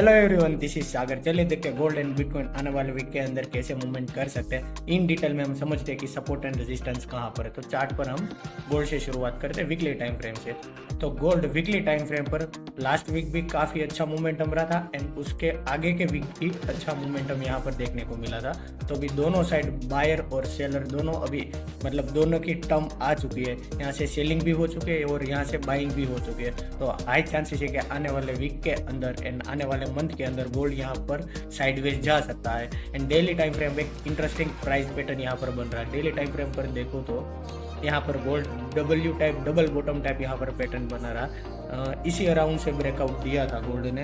Hello everyone, this is सागर। चलिए देखते हैं गोल्ड एंड बिटकॉइन आने वाले वीक के अंदर कैसे मूवमेंट कर सकते हैं। इन डिटेल में हम समझते हैं कि सपोर्ट एंड रेजिस्टेंस कहाँ पर है। तो चार्ट पर हम गोल्ड से शुरुआत करते हैं वीकली टाइम फ्रेम से। तो गोल्ड वीकली टाइम फ्रेम पर लास्ट वीक भी काफ़ी अच्छा मोमेंटम रहा था एंड उसके आगे के वीक भी अच्छा मोमेंटम यहाँ पर देखने को मिला था। तो अभी दोनों साइड बायर और सेलर दोनों अभी दोनों की टर्म आ चुकी है। यहाँ से सेलिंग भी हो चुकी है और यहाँ से बाइंग भी हो चुकी है। तो हाई चांसेस है कि आने वाले वीक के अंदर एंड आने वाले मंथ के अंदर गोल्ड यहाँ पर साइडवेज जा सकता है। एंड डेली टाइम फ्रेम में एक इंटरेस्टिंग प्राइस पैटर्न यहाँ पर बन रहा है। डेली टाइम फ्रेम पर देखो तो यहाँ पर gold W type double bottom type यहाँ पर पैटर्न बना रहा। इसी अराउंड से ब्रेकआउट दिया था गोल्ड ने,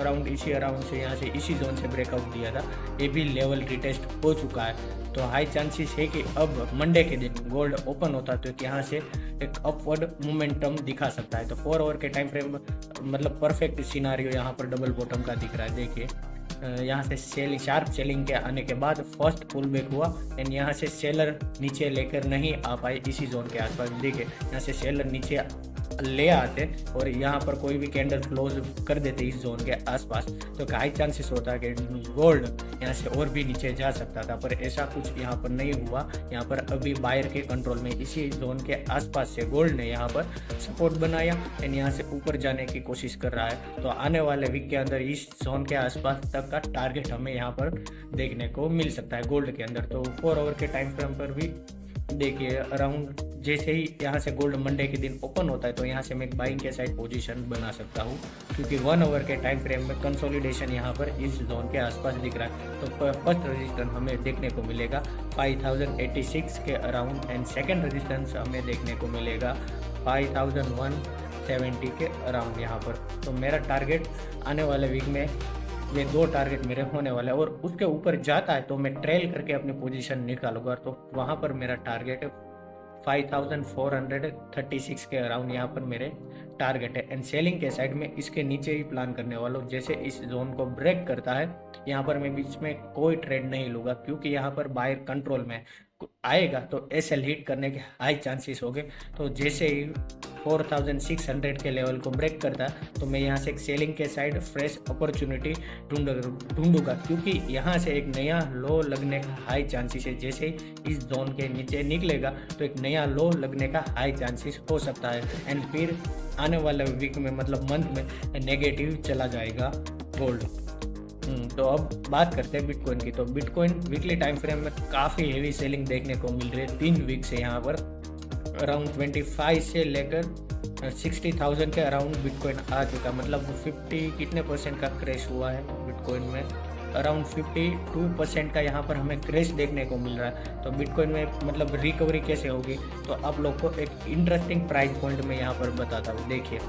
अराउंड इसी अराउंड से यहाँ से इसी जोन से ब्रेकआउट दिया था। ये भी लेवल रिटेस्ट हो चुका है। तो हाई चांसेस है कि अब मंडे के दिन गोल्ड ओपन होता है तो यहाँ से एक अपवर्ड मोमेंटम दिखा सकता है। तो 4 आवर के टाइम फ्रेम परफेक्ट सिनारियो यहाँ पर डबल बॉटम का दिख रहा है। देखिए यहाँ से सेलिंग, शार्प सेलिंग के आने के बाद फर्स्ट पुल बैक हुआ एंड यहाँ से सेलर नीचे लेकर नहीं आ पाए इसी जोन के आसपास। देखिए यहाँ से सेलर नीचे ले आते और यहाँ पर कोई भी कैंडल क्लोज कर देते इस जोन के आसपास, तो हाई चांसेस होता है कि गोल्ड यहाँ से और भी नीचे जा सकता था। पर ऐसा कुछ यहाँ पर नहीं हुआ। यहाँ पर अभी बायर के कंट्रोल में इसी जोन के आसपास से गोल्ड ने यहाँ पर सपोर्ट बनाया एंड यहाँ से ऊपर जाने की कोशिश कर रहा है। तो आने वाले वीक के अंदर इस जोन के आसपास तक का टारगेट हमें यहाँ पर देखने को मिल सकता है गोल्ड के अंदर। तो 4 आवर के टाइम फ्रेम पर भी देखिए अराउंड जैसे ही यहाँ से गोल्ड मंडे के दिन ओपन होता है तो यहाँ से मैं एक बाइंग के साइड पोजीशन बना सकता हूँ, क्योंकि 1 आवर के टाइम फ्रेम में कंसोलिडेशन यहाँ पर इस जोन के आसपास दिख रहा है। तो फर्स्ट रेजिस्टेंस हमें देखने को मिलेगा 5086 के अराउंड एंड सेकेंड रेजिस्टेंस हमें देखने को मिलेगा 5170 के अराउंड यहाँ पर। तो मेरा टारगेट आने वाले वीक में ये 2 टारगेट मेरे होने वाले हैं और उसके ऊपर जाता है तो मैं ट्रेल करके अपनी पोजीशन निकालूंगा। तो वहाँ पर मेरा टारगेट 5436 के अराउंड यहाँ पर मेरे टारगेट है। एंड सेलिंग के साइड में इसके नीचे ही प्लान करने वाला हूँ। जैसे इस जोन को ब्रेक करता है यहाँ पर मैं बीच में कोई ट्रेड नहीं लूँगा, क्योंकि यहाँ पर बायर कंट्रोल में आएगा तो एसएल हिट करने के हाई चांसेस हो गए। तो जैसे ही 4600 के लेवल को ब्रेक करता तो मैं यहाँ से एक सेलिंग के साइड फ्रेश अपॉर्चुनिटी ढूंढूंगा, क्योंकि यहाँ से एक नया लो लगने का हाई चांसेस है। जैसे ही इस जोन के नीचे निकलेगा तो एक नया लो लगने का हाई चांसेस हो सकता है एंड फिर आने वाले वीक में मंथ में नेगेटिव चला जाएगा गोल्ड। तो अब बात करते हैं बिटकॉइन की। तो बिटकॉइन वीकली टाइम फ्रेम में काफ़ी हेवी सेलिंग देखने को मिल रही है 3 वीक से। यहाँ पर अराउंड 25 से लेकर 60,000 के अराउंड बिटकॉइन आ चुका, 50 कितने % का क्रैश हुआ है बिटकॉइन में। अराउंड 52% का यहाँ पर हमें क्रैश देखने को मिल रहा है। तो बिटकॉइन में रिकवरी कैसे होगी, तो आप लोग को एक इंटरेस्टिंग प्राइस पॉइंट में यहाँ पर बताता हूँ। देखिए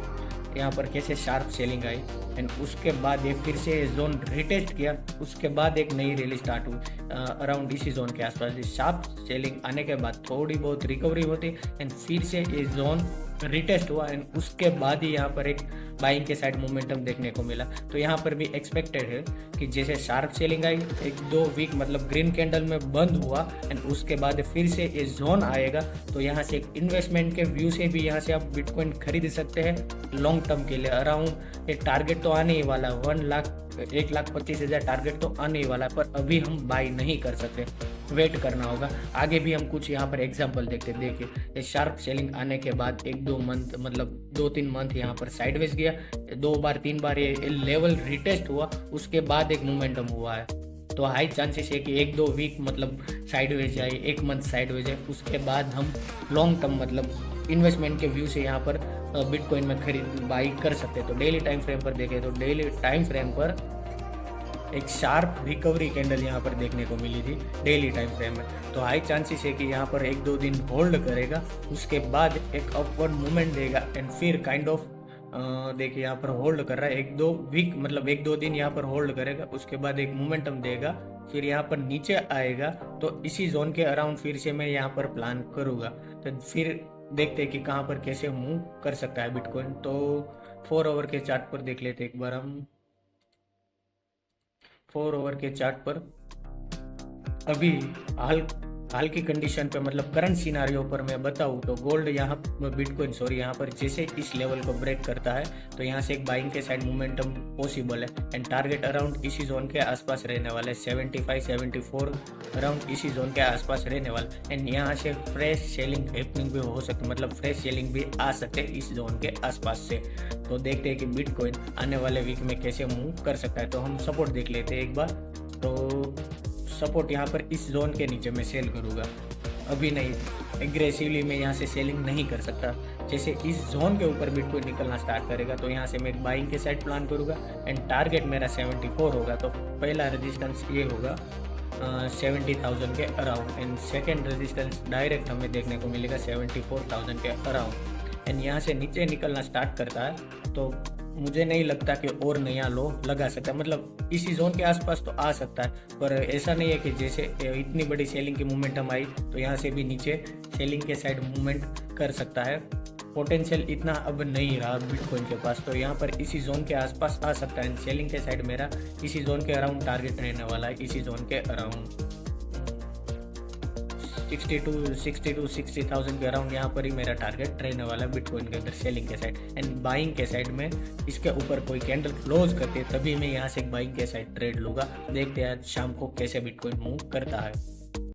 यहाँ पर कैसे शार्प सेलिंग आई एंड उसके बाद ये फिर से जोन रिटेस्ट किया, उसके बाद एक नई रैली स्टार्ट हुई अराउंड इसी जोन के आसपास। शार्प सेलिंग आने के बाद थोड़ी बहुत रिकवरी होती एंड फिर से ये जोन रिटेस्ट हुआ एंड उसके बाद ही यहाँ पर एक बाइंग के साइड मोमेंटम देखने को मिला। तो यहाँ पर भी एक्सपेक्टेड है कि जैसे शार्प सेलिंग आई 1-2 वीक ग्रीन कैंडल में बंद हुआ एंड उसके बाद फिर से ये जोन आएगा। तो यहाँ से एक इन्वेस्टमेंट के व्यू से भी यहाँ से आप बिटकॉइन खरीद सकते हैं लॉन्ग टर्म के लिए। अराउंड एक टारगेट तो आने ही वाला है, 1,25,000 टारगेट तो आने ही वाला है, पर अभी हम बाई नहीं कर सकते, वेट करना होगा। आगे भी हम कुछ यहाँ पर एग्जांपल देखते। देखिए ये शार्प सेलिंग आने के बाद 1-2 मंथ 2-3 मंथ यहाँ पर साइडवेज गया, 2-3 बार ये लेवल रिटेस्ट हुआ, उसके बाद एक मोमेंटम हुआ है। तो हाई चांसेस है कि 1-2 वीक साइडवेज जाए, 1 मंथ साइडवेज जाए, उसके बाद हम लॉन्ग टर्म इन्वेस्टमेंट के व्यू से यहाँ पर बिटकॉइन में खरीद बाई कर सकते हैं। तो डेली टाइम फ्रेम पर देखें तो डेली टाइम फ्रेम पर एक शार्प रिकवरी कैंडल यहाँ पर देखने को मिली थी डेली टाइम फ्रेम में। तो हाई चांसेस है कि यहाँ पर 1-2 दिन होल्ड करेगा, उसके बाद एक अपवर्ड मूवमेंट देगा एंड फिर देखिए यहाँ पर होल्ड कर रहा है 1-2 वीक 1-2 दिन यहाँ पर होल्ड करेगा, उसके बाद एक मोमेंटम देगा, फिर यहाँ पर नीचे आएगा। तो इसी जोन के अराउंड फिर से मैं यहाँ पर प्लान करूँगा। तो फिर देखते हैं कि कहाँ पर कैसे मूव कर सकता है बिटकॉइन। तो 4 आवर के चार्ट पर देख लेते एक बार हम। 4 आवर के चार्ट पर अभी हाल हाल की कंडीशन पे मतलब करंट सिनारियो पर मैं बताऊँ तो गोल्ड यहाँ बिटकॉइन सॉरी यहाँ पर जैसे इस लेवल को ब्रेक करता है तो यहाँ से एक बाइंग के साइड मोमेंटम पॉसिबल है एंड टारगेट अराउंड इसी जोन के आसपास रहने वाला है 75 74 अराउंड इसी जोन के आसपास रहने वाला एंड यहाँ से फ्रेश सेलिंग हैपनिंग भी हो सकती मतलब फ्रेश सेलिंग भी आ सकते हैं इस जोन के आसपास से। तो देखते हैं कि बिटकॉइन आने वाले वीक में कैसे मूव कर सकता है। तो हम सपोर्ट देख लेते हैं एक बार। तो सपोर्ट यहाँ पर इस जोन के नीचे मैं सेल करूँगा, अभी नहीं एग्रेसिवली मैं यहाँ से सेलिंग नहीं कर सकता। जैसे इस जोन के ऊपर बिटकॉइन निकलना स्टार्ट करेगा तो यहाँ से मैं एक बाइंग के साइड प्लान करूँगा एंड टारगेट मेरा 74 होगा। तो पहला रेजिस्टेंस ये होगा 70,000 के around and second resistance direct हमें देखने को मिलेगा 74,000 के अराउंड एंड यहाँ से नीचे निकलना स्टार्ट करता है तो मुझे नहीं लगता कि और नया लो लगा सकता है, मतलब इसी जोन के आसपास तो आ सकता है पर ऐसा नहीं है कि जैसे इतनी बड़ी सेलिंग की मूवमेंटम आई तो यहाँ से भी नीचे सेलिंग के साइड मूवमेंट कर सकता है। पोटेंशियल इतना अब नहीं रहा बिटकॉइन के पास तो यहाँ पर इसी जोन के आसपास आ सकता है। सेलिंग के साइड मेरा इसी जोन के अराउंड टारगेट रहने वाला है, इसी जोन के अराउंड 60,000 के अराउंड यहाँ पर ही मेरा टारगेट रहने वाला है बिटकॉइन के अंदर सेलिंग के साइड एंड बाइंग के साइड में इसके ऊपर कोई कैंडल क्लोज करते तभी मैं यहाँ से बाइंग के साइड ट्रेड लूँगा। देखते हैं आज शाम को कैसे बिटकॉइन मूव करता है।